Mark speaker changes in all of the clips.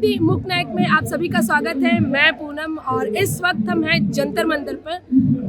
Speaker 1: T मूक नायक में आप सभी का स्वागत है। मैं पूनम और इस वक्त हम हैं जंतर मंतर पर।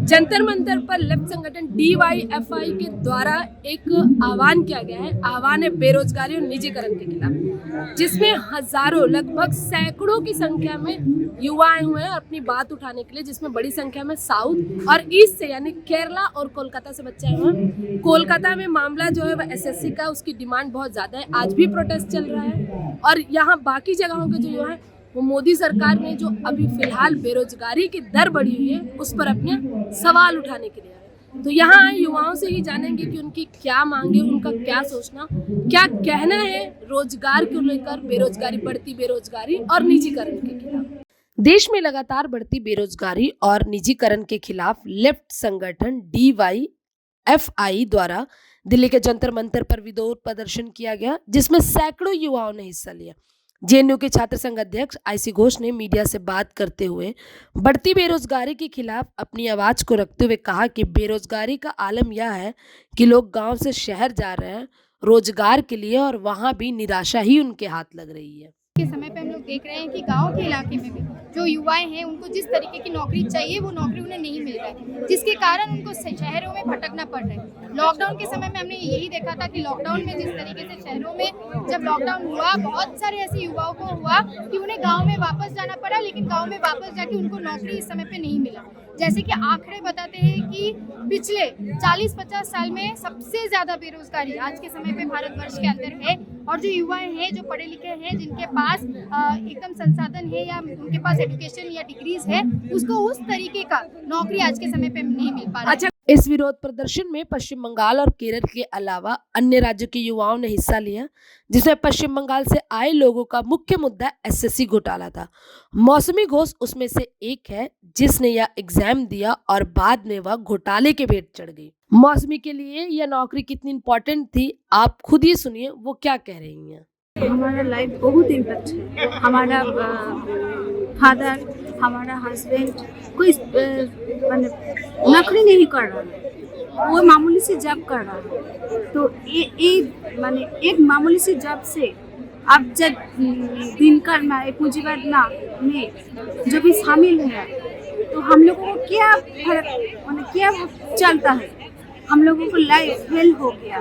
Speaker 1: जंतर मंतर पर लेफ्ट संगठन DYFI के द्वारा एक आह्वान किया गया है। आह्वान है बेरोजगारी और निजीकरण के खिलाफ, जिसमें हजारों लगभग सैकड़ों की संख्या में युवा आए हुए हैं अपनी बात उठाने के लिए, जिसमें बड़ी संख्या में साउथ और ईस्ट से यानी केरला और कोलकाता से बच्चे आए हुए हैं। कोलकाता में मामला जो है वह SSC का, उसकी डिमांड बहुत ज़्यादा है। आज भी प्रोटेस्ट चल रहा है और यहाँ बाकी जगहों के जो युवा है वो मोदी सरकार ने जो अभी फिलहाल बेरोजगारी की दर बढ़ी हुई है उस पर अपने सवाल उठाने के लिए आए। तो यहाँ आए युवाओं से ही जानेंगे कि उनकी क्या मांगे, उनका क्या सोचना, क्या कहना है रोजगार को लेकर, बेरोजगारी, बढ़ती बेरोजगारी और निजीकरण के खिलाफ। देश में लगातार बढ़ती बेरोजगारी और निजीकरण के खिलाफ लेफ्ट संगठन DYFI द्वारा दिल्ली के जंतर मंतर पर विरोध प्रदर्शन किया गया, जिसमें सैकड़ों युवाओं ने हिस्सा लिया। JNU के छात्र संघ अध्यक्ष IC घोष ने मीडिया से बात करते हुए बढ़ती बेरोजगारी के खिलाफ अपनी आवाज को रखते हुए कहा कि बेरोजगारी का आलम यह है कि लोग गांव से शहर जा रहे हैं रोजगार के लिए और वहां भी निराशा ही उनके हाथ लग रही है।
Speaker 2: के समय पे हम लोग देख रहे हैं कि गांव के इलाके में भी जो युवाएं हैं उनको जिस तरीके की नौकरी चाहिए वो नौकरी उन्हें नहीं मिल रहा है, जिसके कारण उनको शहरों में भटकना पड़ रहा है। लॉकडाउन के समय में हमने यही देखा था कि लॉकडाउन में जिस तरीके से शहरों में जब लॉकडाउन हुआ, बहुत सारे ऐसे युवाओं को हुआ कि उन्हें गाँव में वापस जाना पड़ा, लेकिन गाँव में वापस जाके उनको नौकरी इस समय पे नहीं मिला। जैसे कि आंकड़े बताते हैं कि पिछले 40-50 साल में सबसे ज़्यादा बेरोजगारी आज के समय पे भारतवर्ष के अंदर है, और जो युवाएं हैं, जो पढ़े लिखे हैं, जिनके पास एकदम संसाधन है या उनके पास एजुकेशन या डिग्रीज है, उसको उस तरीके का नौकरी आज के समय पे नहीं मिल पा रहा है।
Speaker 1: इस विरोध प्रदर्शन में पश्चिम बंगाल और केरल के अलावा अन्य राज्यों के युवाओं ने हिस्सा लिया, जिसमें पश्चिम बंगाल से आए लोगों का मुख्य मुद्दा SSC घोटाला था। मौसमी घोष उसमें से एक है जिसने यह एग्जाम दिया और बाद में वह घोटाले के भेंट चढ़ गई। मौसमी के लिए यह नौकरी कितनी इंपॉर्टेंट थी, आप खुद ही सुनिए वो क्या कह रही हैं।
Speaker 3: हमारा लाइफ बहुत इम्पैक्ट है। हमारा फादर, हमारा हस्बैंड कोई नौकरी नहीं कर रहा, वो मामूली से जॉब कर रहा है। तो एक मामूली से जॉब से अब जब दिनकर पूंजीवाद में जो भी शामिल है, तो हम लोगों को क्या फर्क क्या चलता है। हम लोगों को लाइफ फेल हो गया,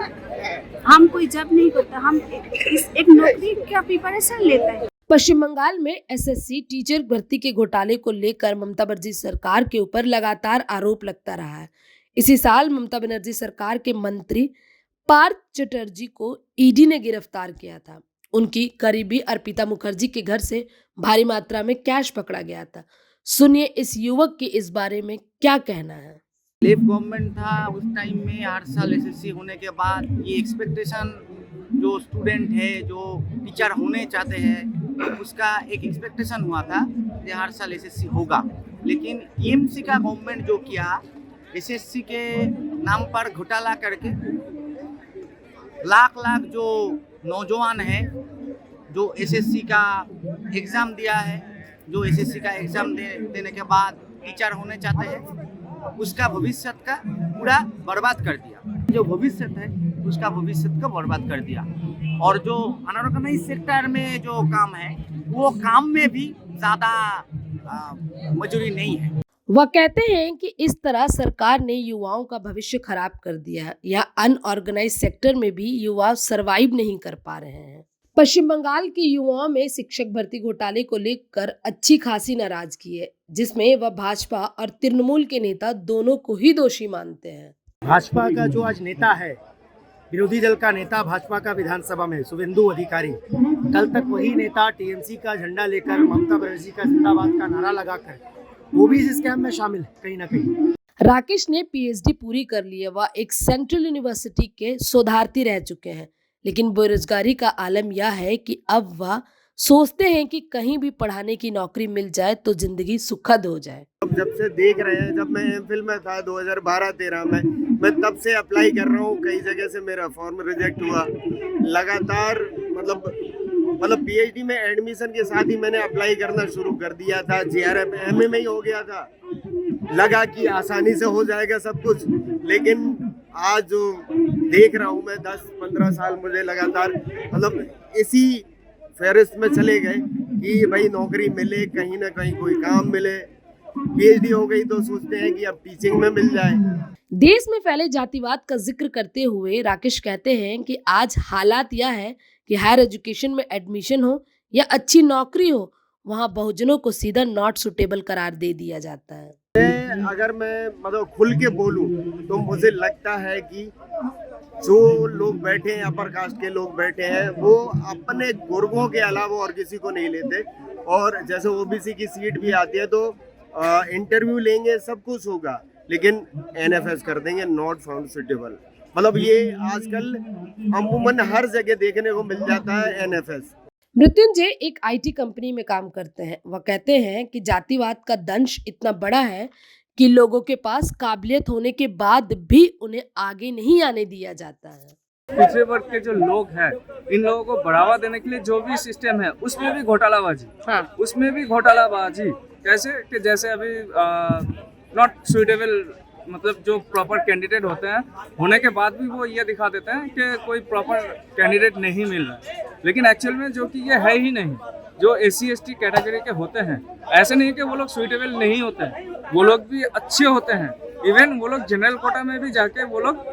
Speaker 3: हम कोई जॉब नहीं करता, हम एक नौकरी का प्रिपरेशन लेते हैं।
Speaker 1: पश्चिम बंगाल में SSC टीचर भर्ती के घोटाले को लेकर ममता बनर्जी सरकार के ऊपर लगातार आरोप लगता रहा है। इसी साल ममता बनर्जी सरकार के मंत्री पार्थ चटर्जी को ED ने गिरफ्तार किया था। उनकी करीबी अर्पिता मुखर्जी के घर से भारी मात्रा में कैश पकड़ा गया था। सुनिए इस युवक के इस बारे में क्या कहना है।
Speaker 4: लेफ्ट गवर्नमेंट था उस टाइम में, हर साल SSC होने के बाद ये एक्सपेक्टेशन जो स्टूडेंट है, जो टीचर होने चाहते हैं, उसका एक एक्सपेक्टेशन हुआ था कि हर साल SSC होगा। लेकिन TMC का गवर्नमेंट जो किया, SSC के नाम पर घोटाला करके लाख लाख जो नौजवान हैं जो SSC का एग्ज़ाम दिया है, जो SSC का एग्ज़ाम देने के बाद टीचर होने चाहते हैं, उसका भविष्य का पूरा बर्बाद कर दिया। जो भविष्य है उसका भविष्य को बर्बाद कर दिया। और जो अनऑर्गेनाइज सेक्टर में जो काम है, वो काम में भी ज़्यादा मजूरी नहीं है।
Speaker 1: वह कहते हैं कि इस तरह सरकार ने युवाओं का भविष्य खराब कर दिया, या अनऑर्गेनाइज सेक्टर में भी युवा सरवाइव नहीं कर पा रहे हैं। पश्चिम बंगाल के युवाओं में शिक्षक भर्ती घोटाले को लेकर अच्छी खासी नाराजगी है, जिसमें वह भाजपा और तृणमूल के नेता दोनों को ही दोषी मानते हैं।
Speaker 5: भाजपा का जो आज नेता है, विरोधी दल का नेता भाजपा का विधानसभा में शुभेंदु अधिकारी, कल तक वही नेता TMC का झंडा लेकर ममता बनर्जी का जिंदाबाद का नारा लगाकर वो भी इस स्कैम में शामिल है कहीं ना कहीं।
Speaker 1: राकेश ने PhD पूरी कर ली है, वह एक सेंट्रल यूनिवर्सिटी के शोधार्थी रह चुके हैं, लेकिन बेरोजगारी का आलम यह है कि अब वह सोचते हैं कि कहीं भी पढ़ाने की नौकरी मिल जाए तो जिंदगी सुखद हो जाए।
Speaker 6: जब से देख रहे हैं, जब मैं MPhil में था 2012-13 में, मैं तब से अप्लाई कर रहा हूँ। कई जगह से मेरा फॉर्म रिजेक्ट हुआ लगातार। मतलब PhD में एडमिशन के साथ ही मैंने अप्लाई करना शुरू कर दिया था। JRF MA में ही हो गया था, लगा कि आसानी से हो जाएगा सब कुछ। लेकिन आज जो देख रहा हूँ मैं, 10-15 साल मुझे लगातार इसी फहरिस्त में चले गए कि भाई नौकरी मिले, कहीं ना कहीं कोई काम मिले। पीएचडी हो गई तो सोचते हैं कि अब टीचिंग में मिल जाए।
Speaker 1: देश में फैले जातिवाद का जिक्र करते हुए राकेश कहते हैं कि आज हालात यह है कि हायर एजुकेशन में एडमिशन हो या अच्छी नौकरी हो, वहां बहुजनों को सीधा नॉट सुटेबल करार दे दिया जाता है।
Speaker 6: अगर मैं मतलब खुल के बोलूं तो मुझे लगता है कि जो लोग बैठे हैं, अपर कास्ट के लोग बैठे हैं, वो अपने गुर्गों के अलावा और किसी को नहीं लेते। और जैसे ओबीसी की सीट भी आती है तो इंटरव्यू लेंगे, सब कुछ होगा, लेकिन एनएफएस कर देंगे, नॉट फाउंड सुटेबल। मतलब ये आजकल अमूमन हर जगह देखने को मिल जाता है एनएफएस।
Speaker 1: मृत्युंजय एक आईटी कंपनी में काम करते हैं। वह कहते हैं कि जातिवाद का दंश इतना बड़ा है कि लोगों के पास काबिलियत होने के बाद भी उन्हें आगे नहीं आने दिया जाता है।
Speaker 7: पिछड़े वर्ग के जो लोग हैं, इन लोगों को बढ़ावा देने के लिए जो भी सिस्टम है उसमें भी घोटालाबाजी।
Speaker 1: हाँ।
Speaker 7: उसमें भी घोटालाबाजी कैसे कि जैसे अभी नॉट सुटेबल, मतलब जो प्रॉपर कैंडिडेट होते हैं होने के बाद भी वो ये दिखा देते हैं कि कोई प्रॉपर कैंडिडेट नहीं मिल रहा है, लेकिन एक्चुअल में जो कि ये है ही नहीं। जो SC/ST कैटेगरी के होते हैं, ऐसे नहीं कि वो लोग सुटेबल नहीं होते हैं, वो लोग भी अच्छे होते हैं। इवन वो लोग जनरल कोटा में भी जाके वो लोग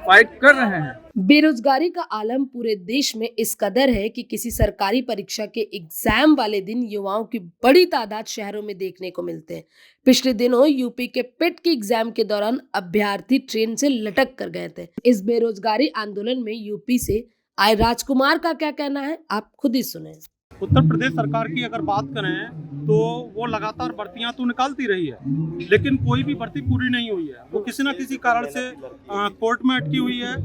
Speaker 7: फाइट कर रहे हैं।
Speaker 1: बेरोजगारी का आलम पूरे देश में इस कदर है कि किसी सरकारी परीक्षा के एग्जाम वाले दिन युवाओं की बड़ी तादाद शहरों में देखने को मिलते हैं। पिछले दिनों यूपी के पेट के एग्जाम के दौरान अभ्यर्थी ट्रेन से लटक कर गए थे। इस बेरोजगारी आंदोलन में यूपी से आए राजकुमार का क्या कहना है, आप खुद ही सुने।
Speaker 8: उत्तर प्रदेश सरकार की अगर बात करें तो वो लगातार भर्तियां तो निकालती रही है, लेकिन कोई भी भर्ती पूरी नहीं हुई है। वो किसी न किसी कारण से कोर्ट में अटकी हुई है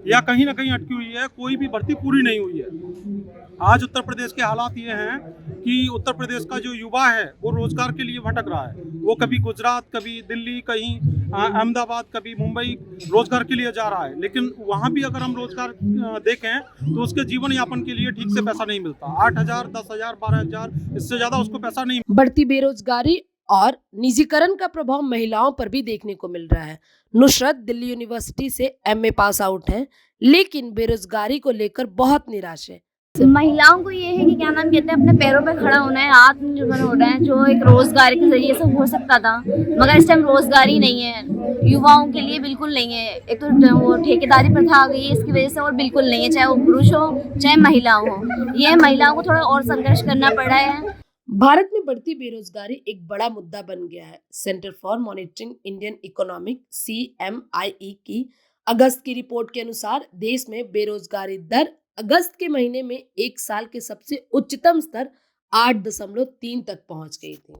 Speaker 8: या कहीं ना कहीं अटकी हुई है, कोई भी भर्ती पूरी नहीं हुई है। आज उत्तर प्रदेश के हालात ये हैं कि उत्तर प्रदेश का जो युवा है वो रोजगार के लिए भटक रहा है। वो कभी गुजरात, कभी दिल्ली, कहीं अहमदाबाद, कभी मुंबई रोजगार के लिए जा रहा है, लेकिन वहाँ भी अगर हम रोजगार देखें तो उसके जीवन यापन के लिए ठीक से पैसा नहीं मिलता। 8,000, 10,000, 12,000, इससे ज्यादा उसको पैसा नहीं।
Speaker 1: बढ़ती बेरोजगारी और निजीकरण का प्रभाव महिलाओं पर भी देखने को मिल रहा है। नुसरत दिल्ली यूनिवर्सिटी से MA पास आउट हैं, लेकिन बेरोजगारी को लेकर बहुत निराश है।
Speaker 9: महिलाओं को ये है कि क्या नाम कहते हैं, अपने पैरों पे खड़ा होना है, आत्मनिर्भर होना है। जो एक रोजगार के जरिए सब हो सकता था, मगर इस टाइम रोजगार ही नहीं है, युवाओं के लिए बिल्कुल नहीं है। एक तो वो ठेकेदारी प्रथा आ गई है, इसकी वजह से और बिल्कुल नहीं है, चाहे वो पुरुष हो चाहे महिला हो। ये महिलाओं को थोड़ा और संघर्ष करना पड़ रहा है।
Speaker 1: भारत में बढ़ती बेरोजगारी एक बड़ा मुद्दा बन गया है। Centre for monitoring Indian economic CMIE की अगस्त की रिपोर्ट के अनुसार देश में बेरोजगारी दर अगस्त के महीने में एक साल के सबसे उच्चतम स्तर 8.3 तक पहुंच गई थी।